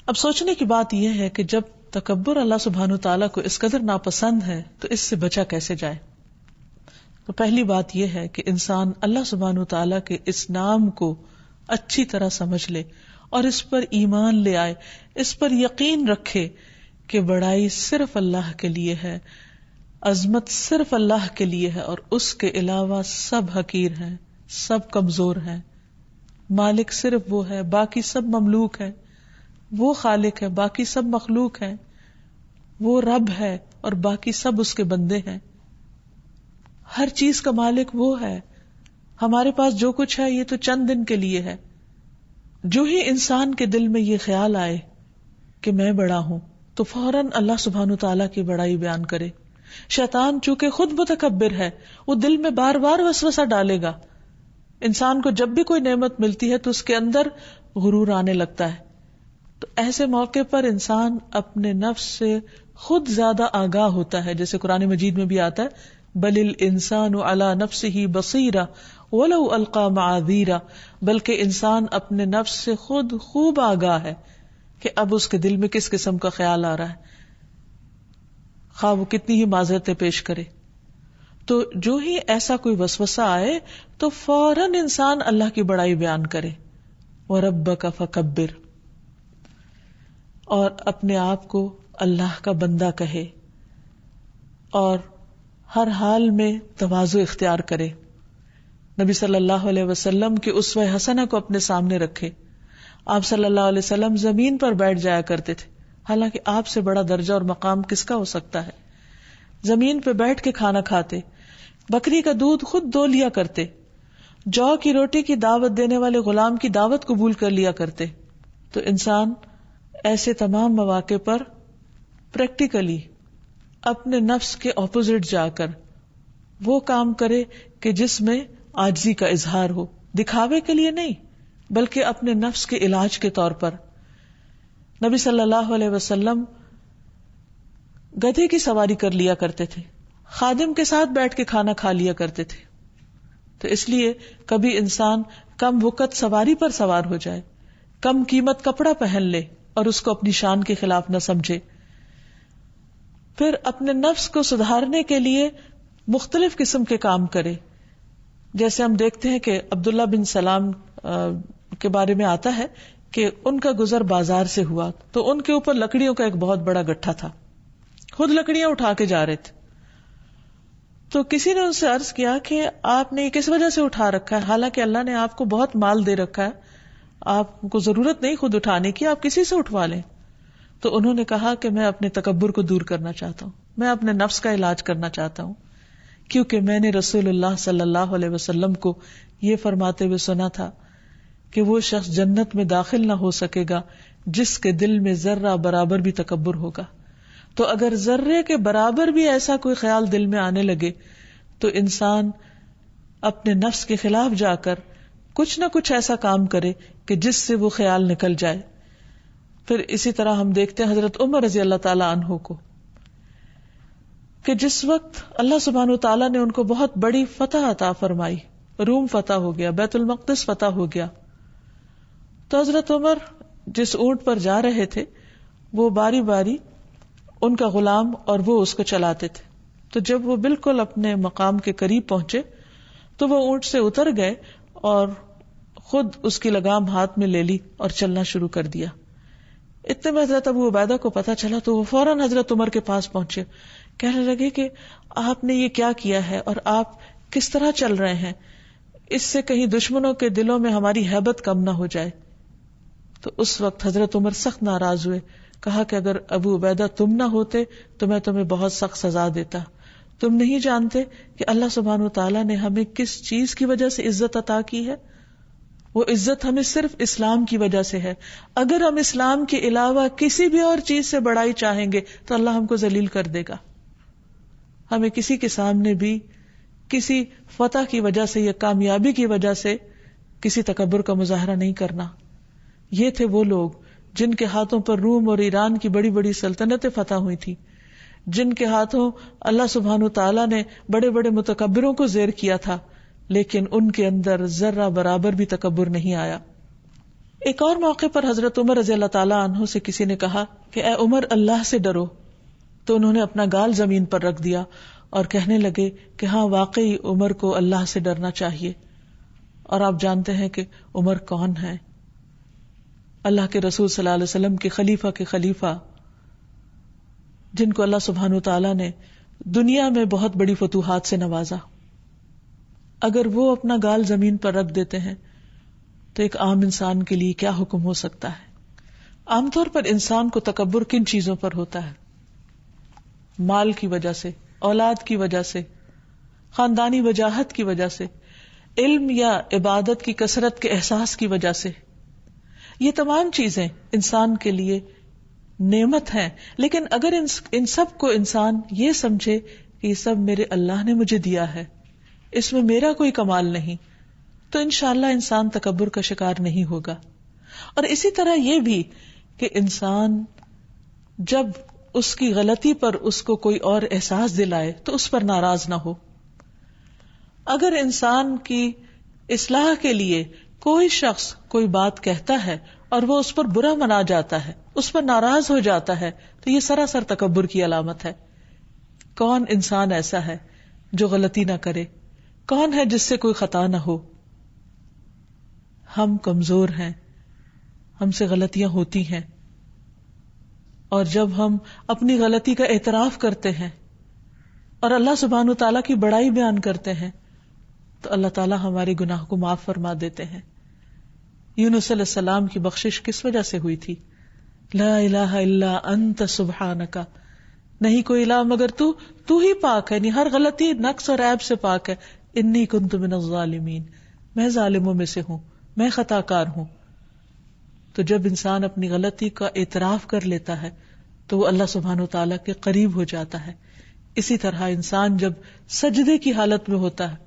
اب سوچنے کی بات یہ ہے کہ جب تکبر اللہ سبحانہ تعالیٰ کو اس قدر ناپسند ہے تو اس سے بچا کیسے جائے؟ تو پہلی بات یہ ہے کہ انسان اللہ سبحانہ تعالیٰ کے اس نام کو اچھی طرح سمجھ لے اور اس پر ایمان لے آئے، اس پر یقین رکھے کہ بڑائی صرف اللہ کے لیے ہے، عظمت صرف اللہ کے لیے ہے، اور اس کے علاوہ سب حقیر ہیں، سب کمزور ہیں. مالک صرف وہ ہے، باقی سب مملوک ہیں. وہ خالق ہے، باقی سب مخلوق ہیں. وہ رب ہے اور باقی سب اس کے بندے ہیں. ہر چیز کا مالک وہ ہے. ہمارے پاس جو کچھ ہے یہ تو چند دن کے لیے ہے. جو ہی انسان کے دل میں یہ خیال آئے کہ میں بڑا ہوں تو فوراً اللہ سبحانہ تعالیٰ کی بڑائی بیان کرے. شیطان چونکہ خود متکبر ہے، وہ دل میں بار بار وسوسہ ڈالے گا. انسان کو جب بھی کوئی نعمت ملتی ہے تو اس کے اندر غرور آنے لگتا ہے تو ایسے موقع پر انسان اپنے نفس سے خود زیادہ آگاہ ہوتا ہے، جیسے قرآن مجید میں بھی آتا ہے بل الانسان علی نفسہ بصیرہ ولو القی معاذیرہ، بلکہ انسان اپنے نفس سے خود خوب آگاہ ہے کہ اب اس کے دل میں کس قسم کا خیال آ رہا ہے، خواہ وہ کتنی ہی معذرتیں پیش کرے. تو جو ہی ایسا کوئی وسوسہ آئے تو فوراً انسان اللہ کی بڑائی بیان کرے، وَرَبَّكَ فَكَبِّرْ، اور اپنے آپ کو اللہ کا بندہ کہے اور ہر حال میں تواضع اختیار کرے. نبی صلی اللہ علیہ وسلم کی اسوہ حسنہ کو اپنے سامنے رکھے. آپ صلی اللہ علیہ وسلم زمین پر بیٹھ جایا کرتے تھے، حالانکہ آپ سے بڑا درجہ اور مقام کس کا ہو سکتا ہے. زمین پہ بیٹھ کے کھانا کھاتے، بکری کا دودھ خود دو لیا کرتے، جو کی روٹی کی دعوت دینے والے غلام کی دعوت قبول کر لیا کرتے. تو انسان ایسے تمام مواقع پر پریکٹیکلی اپنے نفس کے اپوزٹ جا کر وہ کام کرے کہ جس میں عاجزی کا اظہار ہو، دکھاوے کے لیے نہیں بلکہ اپنے نفس کے علاج کے طور پر. نبی صلی اللہ علیہ وسلم گدھے کی سواری کر لیا کرتے تھے، خادم کے ساتھ بیٹھ کے کھانا کھا لیا کرتے تھے. تو اس لیے کبھی انسان کم وقت سواری پر سوار ہو جائے، کم قیمت کپڑا پہن لے اور اس کو اپنی شان کے خلاف نہ سمجھے. پھر اپنے نفس کو سدھارنے کے لیے مختلف قسم کے کام کرے. جیسے ہم دیکھتے ہیں کہ عبداللہ بن سلام کے بارے میں آتا ہے کہ ان کا گزر بازار سے ہوا تو ان کے اوپر لکڑیوں کا ایک بہت بڑا گٹھا تھا، خود لکڑیاں اٹھا کے جا رہے تھے. تو کسی نے ان سے عرض کیا کہ آپ نے یہ کس وجہ سے اٹھا رکھا ہے، حالانکہ اللہ نے آپ کو بہت مال دے رکھا ہے، آپ کو ضرورت نہیں خود اٹھانے کی، آپ کسی سے اٹھوا لیں. تو انہوں نے کہا کہ میں اپنے تکبر کو دور کرنا چاہتا ہوں، میں اپنے نفس کا علاج کرنا چاہتا ہوں، کیونکہ میں نے رسول اللہ صلی اللہ علیہ وسلم کو یہ فرماتے ہوئے سنا تھا کہ وہ شخص جنت میں داخل نہ ہو سکے گا جس کے دل میں ذرہ برابر بھی تکبر ہوگا. تو اگر ذرے کے برابر بھی ایسا کوئی خیال دل میں آنے لگے تو انسان اپنے نفس کے خلاف جا کر کچھ نہ کچھ ایسا کام کرے کہ جس سے وہ خیال نکل جائے. پھر اسی طرح ہم دیکھتے ہیں حضرت عمر رضی اللہ تعالی عنہ کو کہ جس وقت اللہ سبحانہ وتعالی نے ان کو بہت بڑی فتح عطا فرمائی، روم فتح ہو گیا، بیت المقدس فتح ہو گیا، تو حضرت عمر جس اونٹ پر جا رہے تھے وہ باری باری ان کا غلام اور وہ اس کو چلاتے تھے. تو جب وہ بالکل اپنے مقام کے قریب پہنچے تو وہ اونٹ سے اتر گئے اور خود اس کی لگام ہاتھ میں لے لی اور چلنا شروع کر دیا. اتنے میں حضرت ابو عبیدہ کو پتا چلا تو وہ فوراً حضرت عمر کے پاس پہنچے، کہنے لگے کہ آپ نے یہ کیا کیا ہے اور آپ کس طرح چل رہے ہیں، اس سے کہیں دشمنوں کے دلوں میں ہماری ہیبت کم نہ ہو جائے. تو اس وقت حضرت عمر سخت ناراض ہوئے، کہا کہ اگر ابو عبیدہ تم نہ ہوتے تو میں تمہیں بہت سخت سزا دیتا. تم نہیں جانتے کہ اللہ سبحانہ وتعالیٰ نے ہمیں کس چیز کی وجہ سے عزت عطا کی ہے؟ وہ عزت ہمیں صرف اسلام کی وجہ سے ہے. اگر ہم اسلام کے علاوہ کسی بھی اور چیز سے بڑائی چاہیں گے تو اللہ ہم کو ذلیل کر دے گا. ہمیں کسی کے سامنے بھی کسی فتح کی وجہ سے یا کامیابی کی وجہ سے کسی تکبر کا مظاہرہ نہیں کرنا. یہ تھے وہ لوگ جن کے ہاتھوں پر روم اور ایران کی بڑی بڑی سلطنتیں فتح ہوئی تھی، جن کے ہاتھوں اللہ سبحانہ وتعالیٰ نے بڑے بڑے متکبروں کو زیر کیا تھا، لیکن ان کے اندر ذرہ برابر بھی تکبر نہیں آیا. ایک اور موقع پر حضرت عمر رضی اللہ تعالیٰ عنہ سے کسی نے کہا کہ اے عمر اللہ سے ڈرو، تو انہوں نے اپنا گال زمین پر رکھ دیا اور کہنے لگے کہ ہاں واقعی عمر کو اللہ سے ڈرنا چاہیے. اور آپ جانتے ہیں کہ عمر کون ہے؟ اللہ کے رسول صلی اللہ علیہ وسلم کے خلیفہ جن کو اللہ سبحانہ وتعالیٰ نے دنیا میں بہت بڑی فتوحات سے نوازا. اگر وہ اپنا گال زمین پر رکھ دیتے ہیں تو ایک عام انسان کے لیے کیا حکم ہو سکتا ہے؟ عام طور پر انسان کو تکبر کن چیزوں پر ہوتا ہے؟ مال کی وجہ سے، اولاد کی وجہ سے، خاندانی وجاہت کی وجہ سے، علم یا عبادت کی کثرت کے احساس کی وجہ سے. یہ تمام چیزیں انسان کے لیے نعمت ہیں، لیکن اگر ان سب کو انسان یہ سمجھے کہ یہ سب میرے اللہ نے مجھے دیا ہے، اس میں میرا کوئی کمال نہیں، تو انشاءاللہ انسان تکبر کا شکار نہیں ہوگا. اور اسی طرح یہ بھی کہ انسان جب اس کی غلطی پر اس کو کوئی اور احساس دلائے تو اس پر ناراض نہ ہو. اگر انسان کی اصلاح کے لیے کوئی شخص کوئی بات کہتا ہے اور وہ اس پر برا منا جاتا ہے، اس پر ناراض ہو جاتا ہے، تو یہ سراسر تکبر کی علامت ہے. کون انسان ایسا ہے جو غلطی نہ کرے؟ کون ہے جس سے کوئی خطا نہ ہو؟ ہم کمزور ہیں، ہم سے غلطیاں ہوتی ہیں، اور جب ہم اپنی غلطی کا اعتراف کرتے ہیں اور اللہ سبحانہ تعالیٰ کی بڑائی بیان کرتے ہیں تو اللہ تعالیٰ ہمارے گناہ کو معاف فرما دیتے ہیں. یونس علیہ السلام کی بخشش کس وجہ سے ہوئی تھی؟ لا الہ الا انت سبحانک، نہیں کوئی الہ مگر تو ہی پاک ہے، یعنی ہر غلطی نقص اور عیب سے پاک ہے. انی کنت من الظالمین، میں ظالموں میں سے ہوں، میں خطا کار ہوں. تو جب انسان اپنی غلطی کا اعتراف کر لیتا ہے تو وہ اللہ سبحانہ وتعالیٰ کے قریب ہو جاتا ہے. اسی طرح انسان جب سجدے کی حالت میں ہوتا ہے،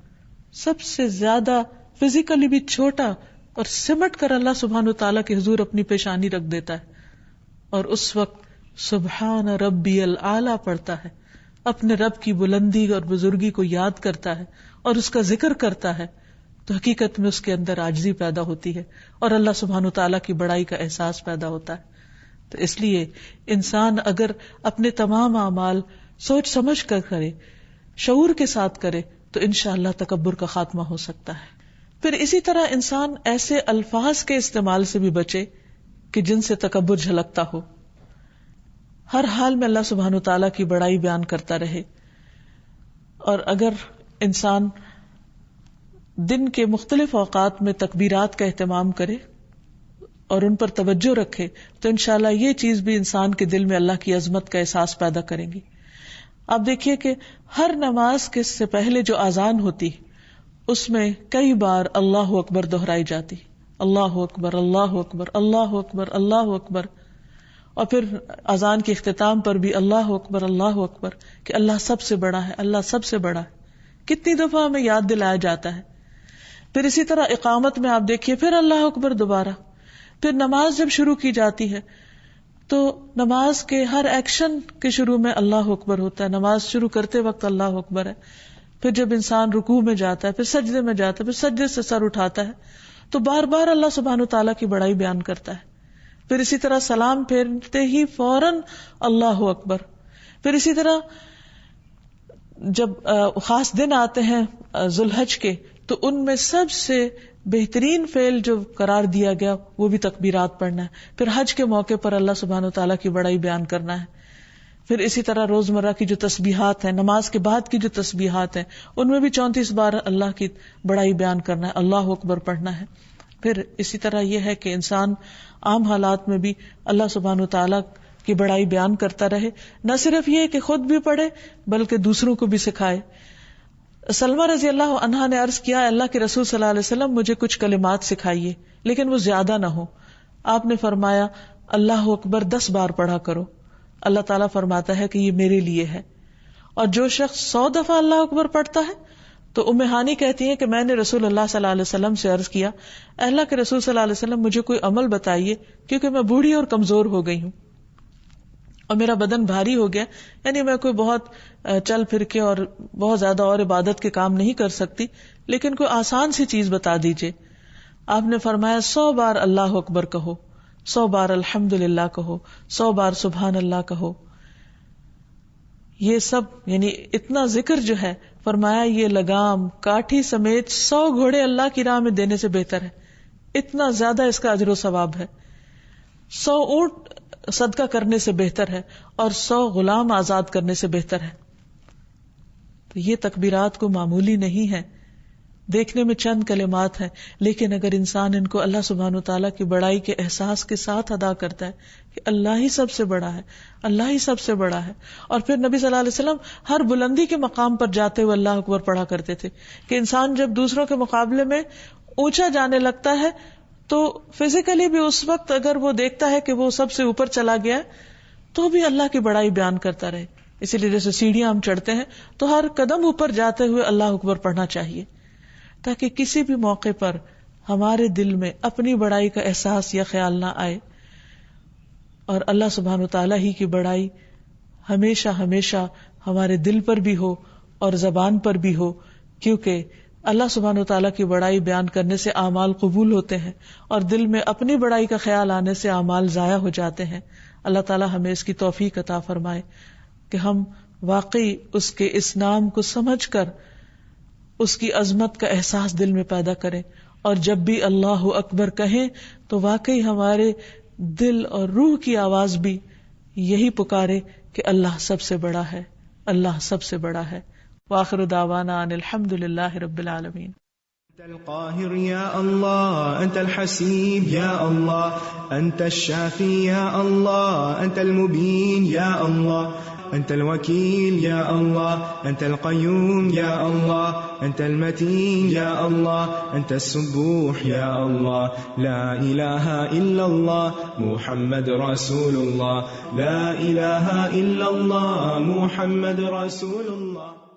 سب سے زیادہ فزیکلی بھی چھوٹا اور سمٹ کر اللہ سبحانہ وتعالیٰ کے حضور اپنی پیشانی رکھ دیتا ہے، اور اس وقت سبحان ربی الاعلیٰ پڑھتا ہے، اپنے رب کی بلندی اور بزرگی کو یاد کرتا ہے اور اس کا ذکر کرتا ہے، تو حقیقت میں اس کے اندر عاجزی پیدا ہوتی ہے اور اللہ سبحانہ وتعالیٰ کی بڑائی کا احساس پیدا ہوتا ہے. تو اس لیے انسان اگر اپنے تمام اعمال سوچ سمجھ کر کرے، شعور کے ساتھ کرے، تو انشاءاللہ تکبر کا خاتمہ ہو سکتا ہے. پھر اسی طرح انسان ایسے الفاظ کے استعمال سے بھی بچے کہ جن سے تکبر جھلکتا ہو. ہر حال میں اللہ سبحانہ وتعالیٰ کی بڑائی بیان کرتا رہے، اور اگر انسان دن کے مختلف اوقات میں تکبیرات کا اہتمام کرے اور ان پر توجہ رکھے تو انشاءاللہ یہ چیز بھی انسان کے دل میں اللہ کی عظمت کا احساس پیدا کریں گی. آپ دیکھیے کہ ہر نماز کے سے پہلے جو اذان ہوتی اس میں کئی بار اللہ اکبر دہرائی جاتی، اللہ اکبر اللہ اکبر اللہ اکبر اللہ اکبر، اور پھر اذان کے اختتام پر بھی اللہ اکبر کہ اللہ سب سے بڑا ہے، اللہ سب سے بڑا ہے. کتنی دفعہ ہمیں یاد دلایا جاتا ہے. پھر اسی طرح اقامت میں آپ دیکھیے پھر اللہ اکبر دوبارہ. پھر نماز جب شروع کی جاتی ہے تو نماز کے ہر ایکشن کے شروع میں اللہ اکبر ہوتا ہے. نماز شروع کرتے وقت اللہ اکبر ہے. پھر جب انسان رکوع میں جاتا ہے، پھر سجدے میں جاتا ہے، پھر سجدے سے سر اٹھاتا ہے تو بار بار اللہ سبحانہ تعالیٰ کی بڑائی بیان کرتا ہے. پھر اسی طرح سلام پھیرتے ہی فوراً اللہ اکبر. پھر اسی طرح جب خاص دن آتے ہیں ذوالحج کے تو ان میں سب سے بہترین فعل جو قرار دیا گیا وہ بھی تکبیرات پڑھنا ہے. پھر حج کے موقع پر اللہ سبحانہ وتعالیٰ کی بڑائی بیان کرنا ہے. پھر اسی طرح روزمرہ کی جو تسبیحات ہیں، نماز کے بعد کی جو تسبیحات ہیں، ان میں بھی 34 بار اللہ کی بڑائی بیان کرنا ہے، اللہ اکبر پڑھنا ہے. پھر اسی طرح یہ ہے کہ انسان عام حالات میں بھی اللہ سبحانہ وتعالیٰ کی بڑائی بیان کرتا رہے. نہ صرف یہ کہ خود بھی پڑھے بلکہ دوسروں کو بھی سکھائے. سلمہ رضی اللہ عنہا نے عرض کیا، اللہ کے رسول صلی اللہ علیہ وسلم مجھے کچھ کلمات سکھائیے لیکن وہ زیادہ نہ ہو. آپ نے فرمایا اللہ اکبر 10 بار پڑھا کرو. اللہ تعالیٰ فرماتا ہے کہ یہ میرے لیے ہے. اور جو شخص 100 دفعہ اللہ اکبر پڑھتا ہے تو ام ہانی کہتی ہیں کہ میں نے رسول اللہ صلی اللہ علیہ وسلم سے عرض کیا، اللہ کے رسول صلی اللہ علیہ وسلم مجھے کوئی عمل بتائیے کیونکہ میں بوڑھی اور کمزور ہو گئی ہوں اور میرا بدن بھاری ہو گیا، یعنی میں کوئی بہت چل پھر کے اور بہت زیادہ اور عبادت کے کام نہیں کر سکتی، لیکن کوئی آسان سی چیز بتا دیجئے. آپ نے فرمایا 100 بار اللہ اکبر کہو، 100 بار الحمدللہ کہو، 100 بار سبحان اللہ کہو. یہ سب یعنی اتنا ذکر جو ہے، فرمایا یہ لگام کاٹھی سمیت 100 گھوڑے اللہ کی راہ میں دینے سے بہتر ہے. اتنا زیادہ اس کا اجر و ثواب ہے. 100 اونٹ صدقہ کرنے سے بہتر ہے اور 100 غلام آزاد کرنے سے بہتر ہے. تو یہ تکبیرات کو معمولی نہیں ہے، دیکھنے میں چند کلمات ہیں، لیکن اگر انسان ان کو اللہ سبحانہ وتعالیٰ کی بڑائی کے احساس کے ساتھ ادا کرتا ہے کہ اللہ ہی سب سے بڑا ہے، اللہ ہی سب سے بڑا ہے. اور پھر نبی صلی اللہ علیہ وسلم ہر بلندی کے مقام پر جاتے ہوئے اللہ اکبر پڑھا کرتے تھے کہ انسان جب دوسروں کے مقابلے میں اونچا جانے لگتا ہے تو فزیکلی بھی اس وقت اگر وہ دیکھتا ہے کہ وہ سب سے اوپر چلا گیا تو بھی اللہ کی بڑائی بیان کرتا رہے. اسی لیے جیسے سیڑھیاں ہم چڑھتے ہیں تو ہر قدم اوپر جاتے ہوئے اللہ اکبر پڑھنا چاہیے، تاکہ کسی بھی موقع پر ہمارے دل میں اپنی بڑائی کا احساس یا خیال نہ آئے. اور اللہ سبحانہ وتعالی ہی کی بڑائی ہمیشہ ہمیشہ ہمارے دل پر بھی ہو اور زبان پر بھی ہو، کیونکہ اللہ سبحانہ وتعالی کی بڑائی بیان کرنے سے اعمال قبول ہوتے ہیں، اور دل میں اپنی بڑائی کا خیال آنے سے اعمال ضائع ہو جاتے ہیں۔ اللہ تعالی ہمیں اس کی توفیق عطا فرمائے کہ ہم واقعی اس کے اس نام کو سمجھ کر اس کی عظمت کا احساس دل میں پیدا کریں، اور جب بھی اللہ اکبر کہیں تو واقعی ہمارے دل اور روح کی آواز بھی یہی پکارے کہ اللہ سب سے بڑا ہے، اللہ سب سے بڑا ہے۔ وآخر دعوانا ان الحمد للہ رب العالمین۔ أنت القاهر يا الله، أنت الحسيب يا الله، أنت الشافي يا الله، أنت المبين يا الله، أنت الوكيل يا الله، أنت القيوم يا الله، أنت المتين يا الله، أنت السبوح يا الله، لا إله إلا الله محمد رسول الله، لا إله إلا الله محمد رسول الله۔